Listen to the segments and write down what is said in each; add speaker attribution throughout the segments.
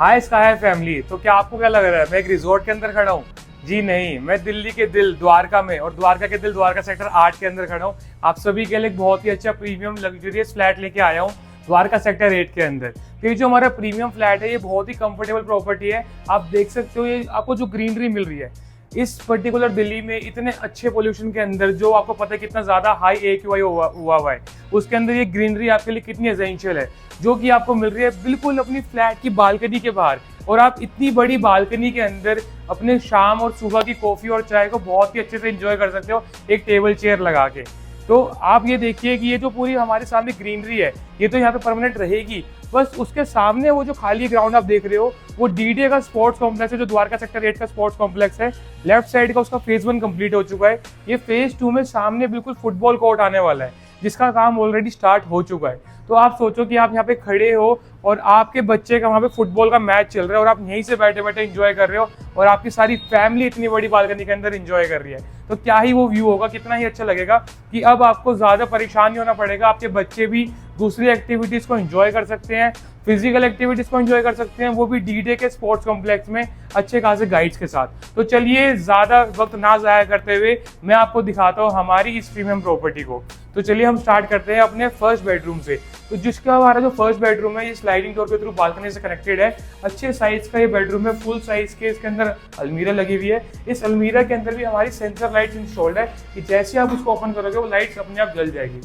Speaker 1: हाय sky family. तो क्या आपको क्या लग रहा है मैं एक रिजॉर्ट के अंदर खड़ा हूँ? जी नहीं, मैं दिल्ली के दिल द्वारका में, और द्वारका के दिल द्वारका सेक्टर 8 के अंदर खड़ा हूँ। आप सभी के लिए एक बहुत ही अच्छा प्रीमियम लग्जरियस फ्लैट लेके आया हूँ द्वारका सेक्टर 8 के अंदर। तो ये जो हमारा प्रीमियम फ्लैट है ये बहुत ही कंफर्टेबल प्रॉपर्टी है। आप देख सकते हो ये आपको जो ग्रीनरी मिल रही है इस पर्टिकुलर दिल्ली में, इतने अच्छे पोल्यूशन के अंदर, जो आपको पता है कितना ज्यादा हाई AQI हुआ है, उसके अंदर ये ग्रीनरी आपके लिए कितनी एसेंशियल है, जो कि आपको मिल रही है बिल्कुल अपनी फ्लैट की बालकनी के बाहर। और आप इतनी बड़ी बालकनी के अंदर अपने शाम और सुबह की कॉफी और चाय को बहुत ही अच्छे से एंजॉय कर सकते हो एक टेबल चेयर लगा के। तो आप ये देखिए कि ये जो पूरी हमारे सामने ग्रीनरी है ये तो यहाँ पे परमानेंट रहेगी। बस उसके सामने वो जो खाली ग्राउंड आप देख रहे हो वो DDA का स्पोर्ट्स कॉम्प्लेक्स है, जो द्वारका सेक्टर 8 का स्पोर्ट्स कॉम्प्लेक्स है। लेफ्ट साइड का उसका फेज 1 कंप्लीट हो चुका है। ये फेज 2 में सामने बिल्कुल फुटबॉल कोर्ट आने वाला है, जिसका काम ऑलरेडी स्टार्ट हो चुका है। तो आप सोचो कि आप यहाँ पे खड़े हो और आपके बच्चे का वहाँ पे फुटबॉल का मैच चल रहा है और आप यहीं से बैठे बैठे एंजॉय कर रहे हो, और आपकी सारी फैमिली इतनी बड़ी बालकनी के अंदर एंजॉय कर रही है। तो क्या ही वो व्यू होगा, कितना ही अच्छा लगेगा कि अब आपको ज्यादा परेशान नहीं होना पड़ेगा। आपके बच्चे भी दूसरी एक्टिविटीज को एंजॉय कर सकते हैं, फिजिकल एक्टिविटीज को एंजॉय कर सकते हैं, वो भी DDA के स्पोर्ट्स कॉम्प्लेक्स में अच्छे खासे गाइड्स के साथ। तो चलिए ज्यादा वक्त ना जाया करते हुए मैं आपको दिखाता हूँ हमारी इस प्रीमियम प्रॉपर्टी को। तो चलिए हम स्टार्ट करते हैं अपने फर्स्ट बेडरूम से। तो जिसका हमारा जो फर्स्ट बेडरूम है ये स्लाइडिंग डोर के थ्रू बालकनी से कनेक्टेड है। अच्छे साइज का ये बेडरूम है, फुल साइज के इसके अंदर अलमीरा लगी हुई है। इस अलमीरा के अंदर भी हमारी सेंसर लाइट्स इंस्टॉल्ड है कि जैसे आप उसको ओपन करोगे वो लाइट्स अपने आप जल जाएगी।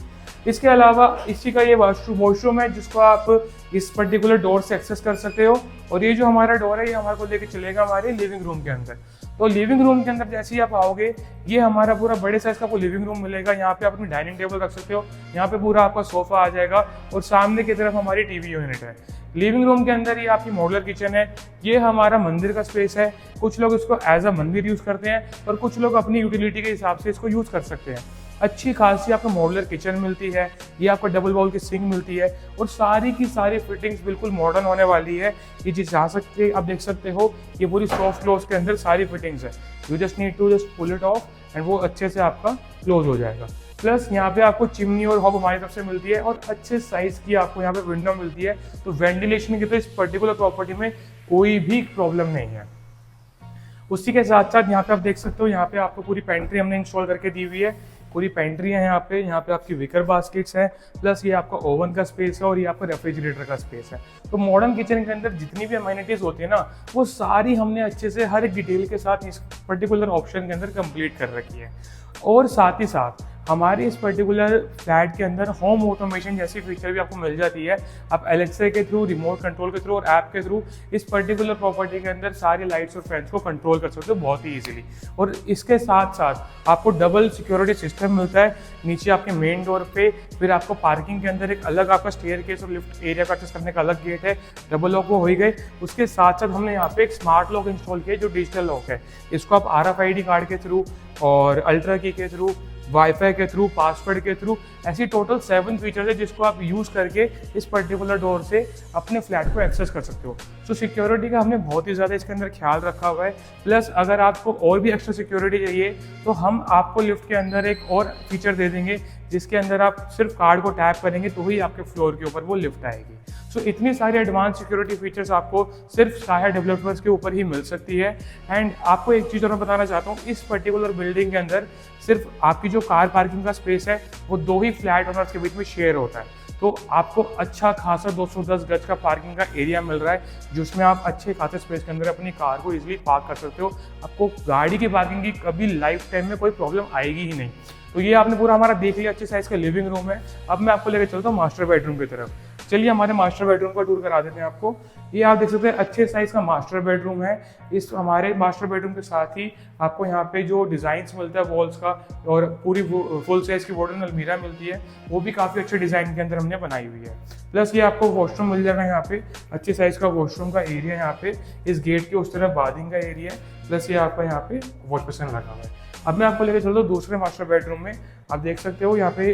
Speaker 1: इसके अलावा इसी का ये वॉशरूम है जिसको आप इस पर्टिकुलर डोर से एक्सेस कर सकते हो। और ये जो हमारा डोर है ये हमारे को लेके चलेगा हमारे लिविंग रूम के अंदर। तो लिविंग रूम के अंदर जैसे ही आप आओगे ये हमारा पूरा बड़े साइज का आपको लिविंग रूम मिलेगा। यहाँ पे आप अपनी डाइनिंग टेबल रख सकते हो, यहाँ पे पूरा आपका सोफा आ जाएगा और सामने की तरफ हमारी TV यूनिट है। लिविंग रूम के अंदर ये आपकी मॉडुलर किचन है। ये हमारा मंदिर का स्पेस है। कुछ लोग इसको एज अ मंदिर यूज करते हैं और कुछ लोग अपनी यूटिलिटी के हिसाब से इसको यूज कर सकते हैं। अच्छी खासी आपको मॉडुलर किचन मिलती है। ये आपको डबल बाउल की सिंक मिलती है और सारी की सारी फिटिंग्स बिल्कुल मॉडर्न होने वाली है। ये जिस जा सकते आप देख सकते हो ये पूरी सॉफ्ट क्लोज के अंदर सारी फिटिंग्स है। You just need to just pull it off and वो अच्छे से आपका क्लोज हो जाएगा। प्लस यहाँ पे आपको चिमनी और हॉब हमारी तरफ से मिलती है और अच्छे साइज की आपको यहाँ पे विंडो मिलती है। तो वेंटिलेशन की तो इस पर्टिकुलर प्रॉपर्टी में कोई भी प्रॉब्लम नहीं है। उसी के साथ साथ यहाँ पे आप देख सकते हो यहाँ पे आपको पूरी पेंट्री हमने इंस्टॉल करके दी हुई है। पूरी पेंट्री है यहाँ पे आपकी विकर बास्केट्स हैं, प्लस ये आपका ओवन का स्पेस है और ये आपका रेफ्रिजरेटर का स्पेस है। तो मॉडर्न किचन के अंदर जितनी भी अमेनिटीज होती है ना वो सारी हमने अच्छे से हर एक डिटेल के साथ इस पर्टिकुलर ऑप्शन के अंदर कंप्लीट कर रखी है। और साथ ही साथ हमारे इस पर्टिकुलर फ्लैट के अंदर होम ऑटोमेशन जैसी फीचर भी आपको मिल जाती है। आप एलेक्सा के थ्रू, रिमोट कंट्रोल के थ्रू और ऐप के थ्रू इस पर्टिकुलर प्रॉपर्टी के अंदर सारी लाइट्स और फैंस को कंट्रोल कर सकते हो बहुत ही इजीली। और इसके साथ साथ आपको डबल सिक्योरिटी सिस्टम मिलता है नीचे आपके मेन डोर पे। फिर आपको पार्किंग के अंदर एक अलग आपका स्टेयरकेस और लिफ्ट एरिया का एक्सेस करने का अलग गेट है। डबल लॉक वो हो ही गए। उसके साथ साथ हमने यहाँ पे एक स्मार्ट लॉक इंस्टॉल किया जो डिजिटल लॉक है। इसको आप RFID कार्ड के थ्रू और अल्ट्रा की के थ्रू, वाईफाई के थ्रू, पासवर्ड के थ्रू, ऐसी टोटल 7 फीचर्स है जिसको आप यूज करके इस पर्टिकुलर डोर से अपने फ्लैट को एक्सेस कर सकते हो। सो सिक्योरिटी का हमने बहुत ही ज़्यादा इसके अंदर ख्याल रखा हुआ है। प्लस अगर आपको और भी एक्स्ट्रा सिक्योरिटी चाहिए तो हम आपको लिफ्ट के अंदर एक और फीचर दे देंगे जिसके अंदर आप सिर्फ कार्ड को टैप करेंगे तो ही आपके फ्लोर के ऊपर वो लिफ्ट आएगी। सो इतनी सारी एडवांस सिक्योरिटी फीचर्स आपको सिर्फ स्काई डेवलपर्स के ऊपर ही मिल सकती है। एंड आपको एक चीज़ और मैं बताना चाहता हूँ, इस पर्टिकुलर बिल्डिंग के अंदर सिर्फ आपकी जो कार पार्किंग का स्पेस है वो 2 ही फ्लैट ओनर्स के बीच में शेयर होता है। तो आपको अच्छा खासा 210 गज का पार्किंग का एरिया मिल रहा है जिसमें आप अच्छे खासे स्पेस के अंदर अपनी कार को इजीली पार्क कर सकते हो। आपको गाड़ी की पार्किंग की कभी लाइफ टाइम में कोई प्रॉब्लम आएगी ही नहीं। तो ये आपने पूरा हमारा देख लिया, अच्छे साइज का लिविंग रूम है। अब मैं आपको लेकर चलता हूँ मास्टर बेडरूम की तरफ। चलिए हमारे मास्टर बेडरूम का टूर करा देते हैं आपको। ये आप देख सकते हैं अच्छे साइज का मास्टर बेडरूम है। इस हमारे मास्टर बेडरूम के साथ ही आपको यहाँ पे जो डिजाइन मिलता है वॉल्स का और पूरी फुल साइज की वुडन अलमीरा मिलती है, वो भी काफी अच्छे डिजाइन के अंदर हमने बनाई हुई है। प्लस ये आपको वॉशरूम मिल जाएगा यहाँ पे, अच्छे साइज का वॉशरूम का एरिया यहाँ पे। इस गेट के उस तरफ बाथिंग का एरिया है। प्लस ये आपका यहाँ पे वॉश बेसिन लगा हुआ है। अब मैं आपको लेकर चलता हूँ दूसरे मास्टर बेडरूम में। आप देख सकते हो यहाँ पे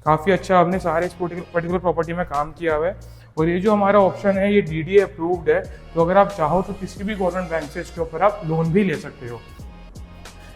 Speaker 1: काफ़ी अच्छा हमने सारे इस पर्टिकुलर प्रॉपर्टी में काम किया हुआ है। और ये जो हमारा ऑप्शन है ये DDA अप्रूव्ड है। तो अगर आप चाहो तो किसी भी गवर्नमेंट बैंक से इसके ऊपर आप लोन भी ले सकते हो।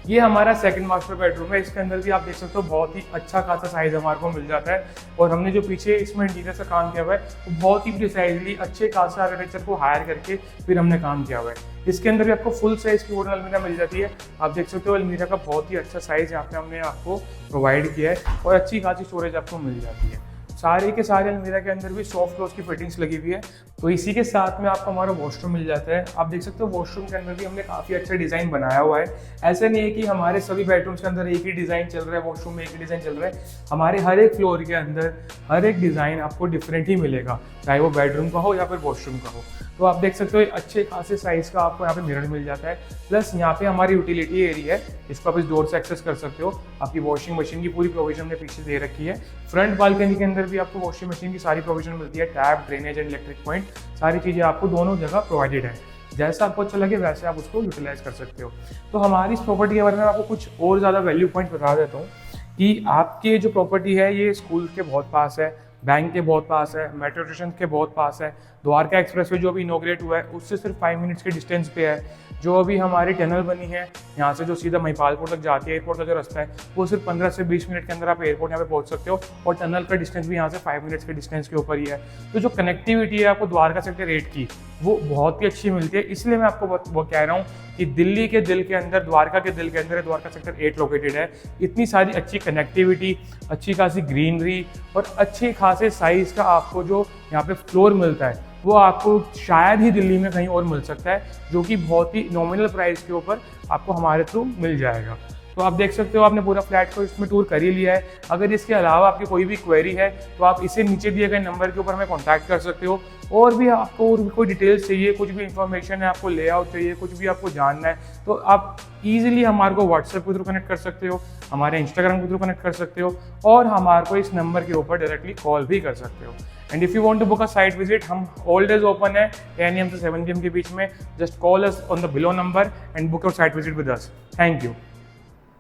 Speaker 1: ये हमारा सेकंड मास्टर बेडरूम है। इसके अंदर भी आप देख सकते हो बहुत ही अच्छा खासा साइज हमारे को मिल जाता है, और हमने जो पीछे इसमें इंटीरियर से काम किया हुआ है वो बहुत ही प्रिसाइजली अच्छे खासा आर्किटेक्चर को हायर करके फिर हमने काम किया हुआ है। इसके अंदर भी आपको फुल साइज की वुडन अलमीरा मिल जाती है। आप देख सकते हो अलमीरा का बहुत ही अच्छा साइज यहाँ पे हमने आपको प्रोवाइड किया है, और अच्छी खासी स्टोरेज आपको मिल जाती है। सारे के सारे अलमीरा के अंदर भी सॉफ्ट क्लोज की फिटिंग्स लगी हुई है। तो इसी के साथ में आपको हमारा वॉशरूम मिल जाता है। आप देख सकते हो वॉशरूम के अंदर भी हमने काफ़ी अच्छा डिज़ाइन बनाया हुआ है। ऐसा नहीं है कि हमारे सभी बेडरूम्स के अंदर एक ही डिज़ाइन चल रहा है, वॉशरूम में एक ही डिज़ाइन चल रहा है। हमारे हर एक फ्लोर के अंदर हर एक डिज़ाइन आपको डिफरेंट ही मिलेगा, चाहे वो बेडरूम का हो या फिर वॉशरूम का हो। तो आप देख सकते हो अच्छे खासे साइज़ का आपको यहाँ पे मिरर मिल जाता है। प्लस यहाँ पे हमारी यूटिलिटी एरिया है, इसको आप इस डोर से एक्सेस कर सकते हो। आपकी वॉशिंग मशीन की पूरी प्रोविजन हमने पीछे दे रखी है। फ्रंट बालकनी के अंदर भी आपको वॉशिंग मशीन की सारी प्रोविजन मिलती है, tap, drainage and electric point, सारी चीज़ें आपको दोनों जगह प्रोवाइडेड है। जैसा आपको अच्छा लगे वैसे आप उसको यूटिलाइज कर सकते हो। तो हमारी इस प्रॉपर्टी के बारे में आपको कुछ और ज़्यादा वैल्यू पॉइंट बता देता हूँ कि आपके जो प्रॉपर्टी है ये स्कूल के बहुत पास है, बैंक के बहुत पास है, मेट्रो स्टेशन के बहुत पास है, द्वारका एक्सप्रेसवे जो अभी इनॉग्रेट हुआ है उससे सिर्फ 5 मिनट्स के डिस्टेंस पे है। जो अभी हमारी टनल बनी है यहाँ से जो सीधा महिपालपुर तक जाती है, एयरपोर्ट का जो रास्ता है वो सिर्फ 15 से 20 मिनट के अंदर आप एयरपोर्ट यहाँ पे पहुँच सकते हो, और टनल का डिस्टेंस भी यहाँ से 5 मिनट्स के डिस्टेंस के ऊपर ही है। तो जो कनेक्टिविटी है आपको द्वारका सेक्टर 8 की वो बहुत ही अच्छी मिलती है। इसलिए मैं आपको वो कह रहा हूँ कि दिल्ली के दिल के अंदर, द्वारका के दिल के अंदर द्वारका सेक्टर 8 लोकेटेड है। इतनी सारी अच्छी कनेक्टिविटी, अच्छी खासी ग्रीनरी और अच्छे खासे साइज़ का आपको जो यहाँ पे फ्लोर मिलता है वो आपको शायद ही दिल्ली में कहीं और मिल सकता है, जो कि बहुत ही नॉमिनल प्राइस के ऊपर आपको हमारे थ्रू मिल जाएगा। तो आप देख सकते हो आपने पूरा फ्लैट को इसमें टूर कर ही लिया है। अगर इसके अलावा आपकी कोई भी क्वेरी है तो आप इसे नीचे दिए गए नंबर के ऊपर हमें कांटेक्ट कर सकते हो। और भी आपको और भी कोई डिटेल्स चाहिए, कुछ भी इंफॉर्मेशन है, आपको लेआउट चाहिए, कुछ भी आपको जानना है, तो आप ईजिली हमारे को व्हाट्सएप के थ्रू कनेक्ट कर सकते हो, हमारे इंस्टाग्राम के थ्रू कनेक्ट कर सकते हो, और हमारे को इस नंबर के ऊपर डायरेक्टली कॉल भी कर सकते हो। And if you want to book a site visit, हम ऑल डेज ओपन है 10 AM से 7 PM के बीच में। Just call us on the below number and book your site visit with us. Thank you.